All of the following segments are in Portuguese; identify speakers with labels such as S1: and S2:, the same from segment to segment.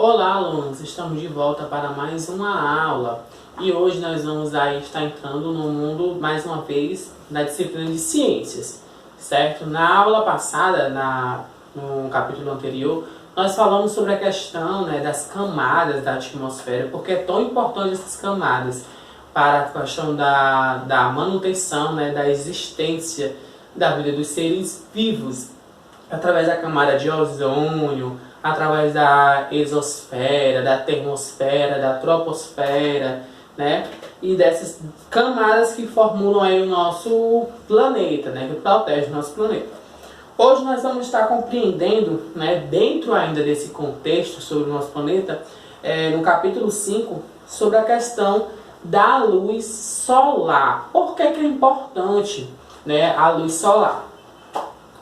S1: Olá, alunos! Estamos de volta para mais uma aula e hoje nós vamos estar entrando no mundo, mais uma vez, da disciplina de ciências, certo? Na aula passada, no capítulo anterior, nós falamos sobre a questão, das camadas da atmosfera, porque é tão importante essas camadas para a questão da manutenção, da existência da vida dos seres vivos, através da camada de ozônio, através da exosfera, da termosfera, da troposfera, e dessas camadas que formulam aí o nosso planeta, que protege o nosso planeta. Hoje nós vamos estar compreendendo, dentro ainda desse contexto sobre o nosso planeta, no capítulo 5, sobre a questão da luz solar. Por que é importante, a luz solar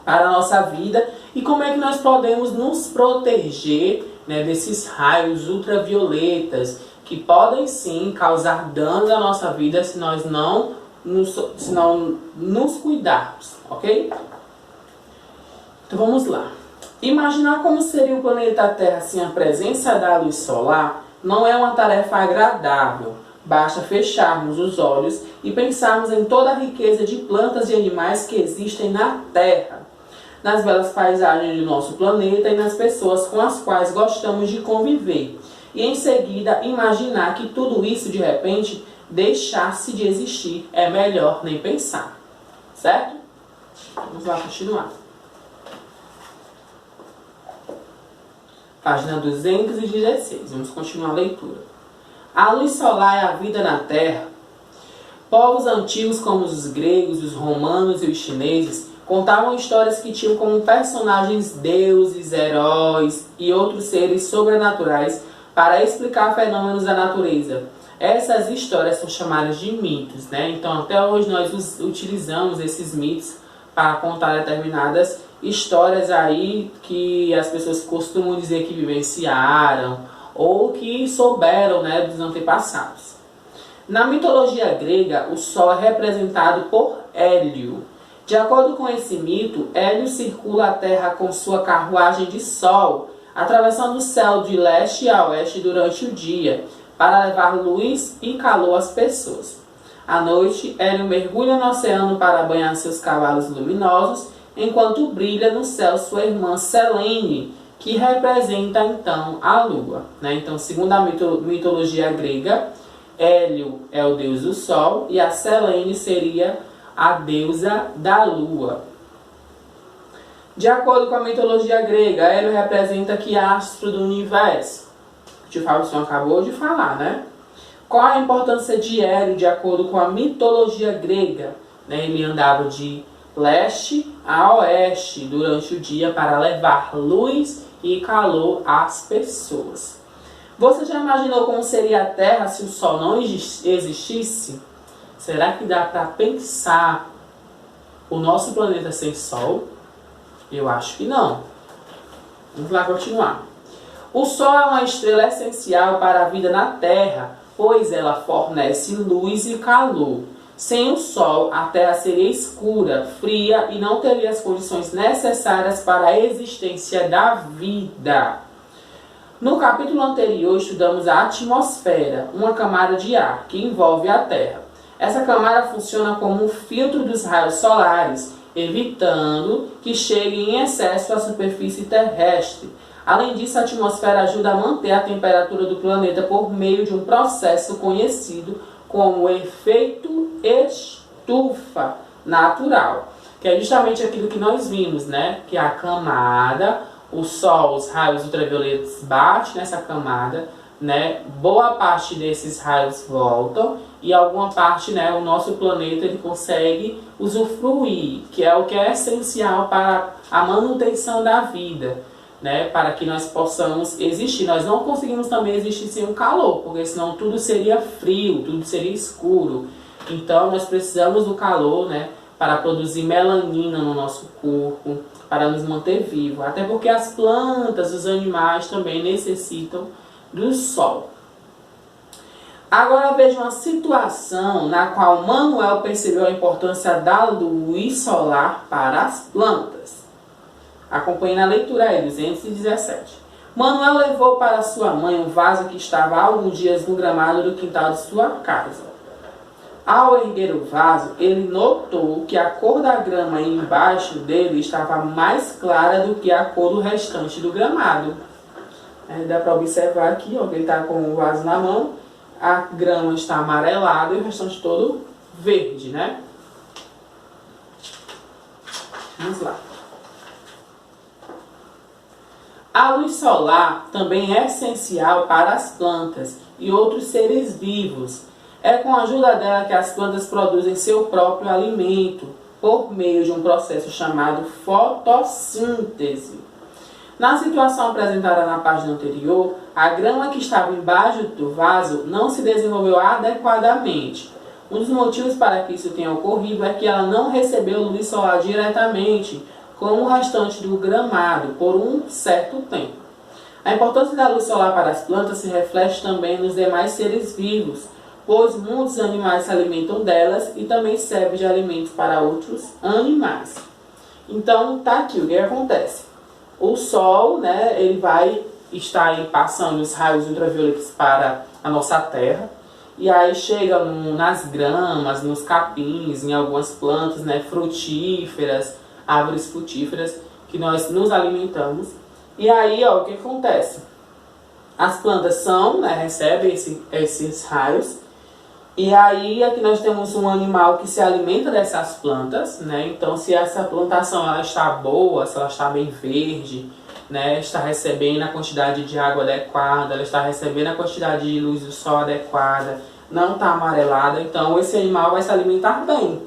S1: para a nossa vida e como é que nós podemos nos proteger, desses raios ultravioletas que podem sim causar danos à nossa vida se nós não nos cuidarmos, ok? Então vamos lá. Imaginar como seria o planeta Terra sem a presença da luz solar não é uma tarefa agradável. Basta fecharmos os olhos e pensarmos em toda a riqueza de plantas e animais que existem na Terra, nas belas paisagens do nosso planeta e nas pessoas com as quais gostamos de conviver. E em seguida, imaginar que tudo isso, de repente, deixasse de existir. É melhor nem pensar. Certo? Vamos lá continuar. Página 216. Vamos continuar a leitura. A luz solar é a vida na Terra. Povos antigos como os gregos, os romanos e os chineses contavam histórias que tinham como personagens deuses, heróis e outros seres sobrenaturais para explicar fenômenos da natureza. Essas histórias são chamadas de mitos, Então até hoje nós utilizamos esses mitos para contar determinadas histórias aí que as pessoas costumam dizer que vivenciaram ou que souberam, dos antepassados. Na mitologia grega, o Sol é representado por Hélio. De acordo com esse mito, Hélio circula a Terra com sua carruagem de Sol, atravessando o céu de leste a oeste durante o dia, para levar luz e calor às pessoas. À noite, Hélio mergulha no oceano para banhar seus cavalos luminosos, enquanto brilha no céu sua irmã Selene, que representa então a Lua. Então, segundo a mitologia grega, Hélio é o deus do Sol e a Selene seria a deusa da Lua. De acordo com a mitologia grega, Hélio representa que astro do universo? O Fábio acabou de falar, Qual a importância de Hélio de acordo com a mitologia grega? Ele andava de leste a oeste durante o dia para levar luz e calor às pessoas. Você já imaginou como seria a Terra se o Sol não existisse? Será que dá para pensar o nosso planeta sem Sol? Eu acho que não. Vamos lá continuar. O Sol é uma estrela essencial para a vida na Terra, pois ela fornece luz e calor. Sem o Sol, a Terra seria escura, fria e não teria as condições necessárias para a existência da vida. No capítulo anterior, estudamos a atmosfera, uma camada de ar que envolve a Terra. Essa camada funciona como um filtro dos raios solares, evitando que chegue em excesso à superfície terrestre. Além disso, a atmosfera ajuda a manter a temperatura do planeta por meio de um processo conhecido como o efeito estufa natural, que é justamente aquilo que nós vimos, que a camada, o Sol, os raios ultravioletas batem nessa camada, boa parte desses raios voltam e alguma parte, o nosso planeta ele consegue usufruir, que é o que é essencial para a manutenção da vida, para que nós possamos existir. Nós não conseguimos também existir sem o calor, porque senão tudo seria frio, tudo seria escuro. Então nós precisamos do calor, para produzir melanina no nosso corpo, para nos manter vivos. Até porque as plantas, os animais também necessitam do sol. Agora veja uma situação na qual Manuel percebeu a importância da luz solar para as plantas. Acompanhe na leitura aí, 217. Manuel levou para sua mãe um vaso que estava há alguns dias no gramado do quintal de sua casa. Ao erguer o vaso, ele notou que a cor da grama embaixo dele estava mais clara do que a cor do restante do gramado. Dá para observar aqui, ó, que ele está com o vaso na mão, a grama está amarelada e o restante todo verde, né? Vamos lá. A luz solar também é essencial para as plantas e outros seres vivos. É com a ajuda dela que as plantas produzem seu próprio alimento, por meio de um processo chamado fotossíntese. Na situação apresentada na página anterior, a grama que estava embaixo do vaso não se desenvolveu adequadamente. Um dos motivos para que isso tenha ocorrido é que ela não recebeu luz solar diretamente, como o restante do gramado, por um certo tempo. A importância da luz solar para as plantas se reflete também nos demais seres vivos, pois muitos animais se alimentam delas e também serve de alimento para outros animais. Então, tá aqui o que acontece. O Sol, né, ele vai estar aí passando os raios ultravioletas para a nossa Terra, e aí chega nas gramas, nos capins, em algumas plantas, né, frutíferas, árvores frutíferas, que nós nos alimentamos. E aí, ó, o que acontece? As plantas recebem esses raios. E aí aqui nós temos um animal que se alimenta dessas plantas, né? Então, se essa plantação ela está boa, se ela está bem verde, né? Está recebendo a quantidade de água adequada, ela está recebendo a quantidade de luz do sol adequada, não está amarelada, então esse animal vai se alimentar bem,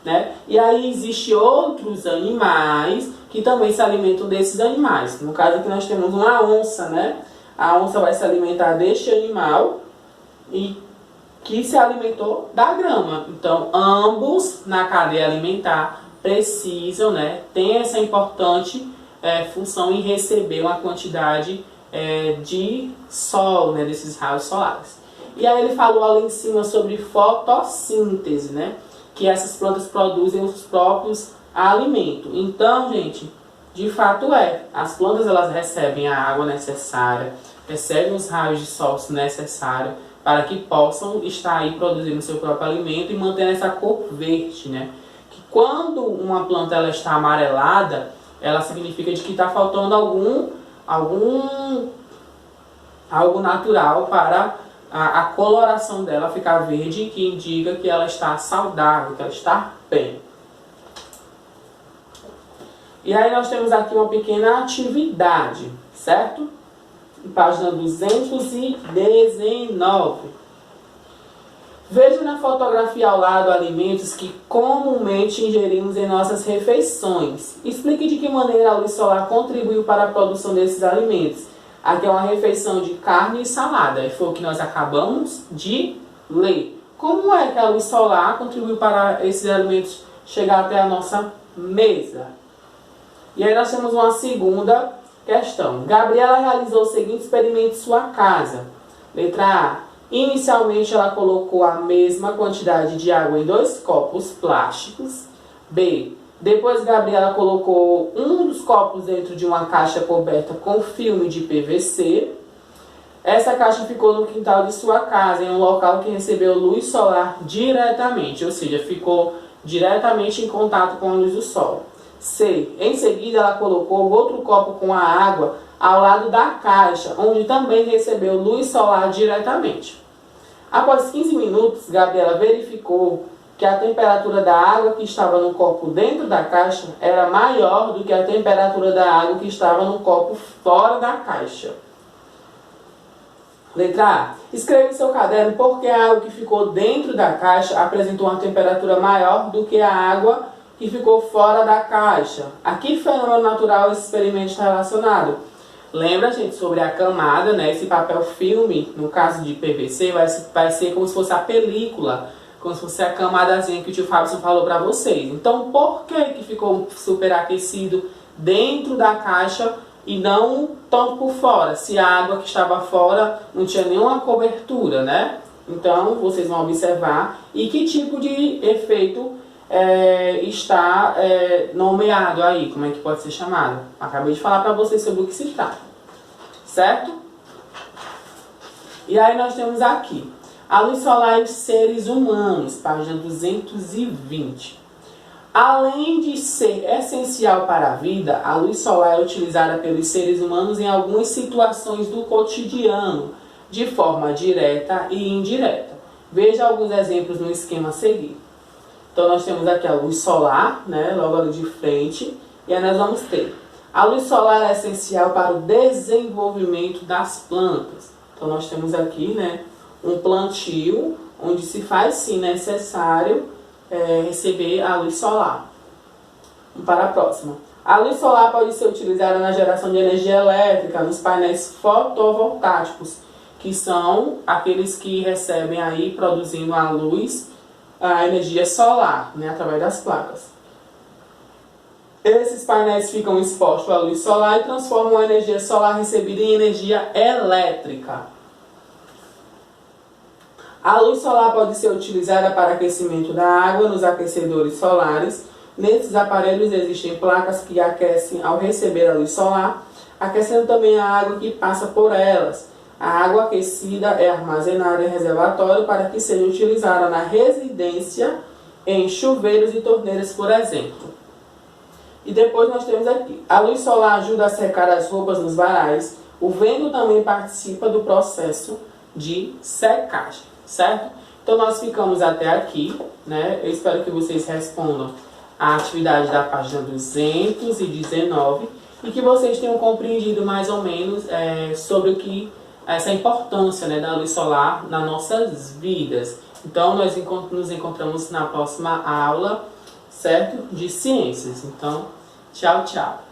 S1: né? E aí existem outros animais que também se alimentam desses animais. No caso aqui nós temos uma onça, né? A onça vai se alimentar deste animal e que se alimentou da grama. Então, ambos na cadeia alimentar precisam, né, ter essa importante função em receber uma quantidade de sol, né, desses raios solares. E aí ele falou ali em cima sobre fotossíntese, né, que essas plantas produzem os próprios alimentos. Então, gente, de fato as plantas elas recebem a água necessária, recebem os raios de sol necessários, para que possam estar aí produzindo seu próprio alimento e mantendo essa cor verde, né? Que quando uma planta ela está amarelada, ela significa de que está faltando algo natural para a coloração dela ficar verde, que indica que ela está saudável, que ela está bem. E aí nós temos aqui uma pequena atividade, certo? Página 219. Veja na fotografia ao lado alimentos que comumente ingerimos em nossas refeições. Explique de que maneira a luz solar contribuiu para a produção desses alimentos. Aqui é uma refeição de carne e salada, e foi o que nós acabamos de ler. Como é que a luz solar contribuiu para esses alimentos chegar até a nossa mesa? E aí nós temos uma segunda questão. Gabriela realizou o seguinte experimento em sua casa. Letra A. Inicialmente ela colocou a mesma quantidade de água em 2 copos plásticos. B. Depois Gabriela colocou um dos copos dentro de uma caixa coberta com filme de PVC. Essa caixa ficou no quintal de sua casa, em um local que recebeu luz solar diretamente, ou seja, ficou diretamente em contato com a luz do sol. C. Em seguida, ela colocou outro copo com a água ao lado da caixa, onde também recebeu luz solar diretamente. Após 15 minutos, Gabriela verificou que a temperatura da água que estava no copo dentro da caixa era maior do que a temperatura da água que estava no copo fora da caixa. Letra A. Escreva em seu caderno por que a água que ficou dentro da caixa apresentou uma temperatura maior do que a água que ficou fora da caixa. A que fenômeno natural esse experimento está relacionado? Lembra, gente, sobre a camada, né? Esse papel filme, no caso de PVC, vai ser como se fosse a película, como se fosse a camadazinha que o tio Fábio falou para vocês. Então, por que ficou superaquecido dentro da caixa e não tanto por fora? Se a água que estava fora não tinha nenhuma cobertura, né? Então, vocês vão observar e que tipo de efeito está nomeado aí, como é que pode ser chamado. Acabei de falar para vocês sobre o que se trata. certo? E aí nós temos aqui a luz solar e os seres humanos, página 220. Além de ser essencial para a vida, a luz solar é utilizada pelos seres humanos em algumas situações do cotidiano, de forma direta e indireta. Veja alguns exemplos no esquema a seguir. Então nós temos aqui a luz solar, né, logo ali de frente, e aí nós vamos ter a luz solar é essencial para o desenvolvimento das plantas. Então nós temos aqui, né, um plantio onde se faz sim necessário receber a luz solar. Vamos para a próxima. A luz solar pode ser utilizada na geração de energia elétrica nos painéis fotovoltaicos, que são aqueles que recebem aí, produzindo a luz, a energia solar, né, através das placas. Esses painéis ficam expostos à luz solar e transformam a energia solar recebida em energia elétrica. A luz solar pode ser utilizada para aquecimento da água nos aquecedores solares. Nesses aparelhos existem placas que aquecem ao receber a luz solar, aquecendo também a água que passa por elas. A água aquecida é armazenada em reservatório para que seja utilizada na residência, em chuveiros e torneiras, por exemplo. E depois nós temos aqui, a luz solar ajuda a secar as roupas nos varais. O vento também participa do processo de secagem, certo? Então nós ficamos até aqui, né? Eu espero que vocês respondam a atividade da página 219 e que vocês tenham compreendido mais ou menos sobre o que essa importância, né, da luz solar nas nossas vidas. Então nós nos encontramos na próxima aula, certo? De ciências. Então, tchau, tchau.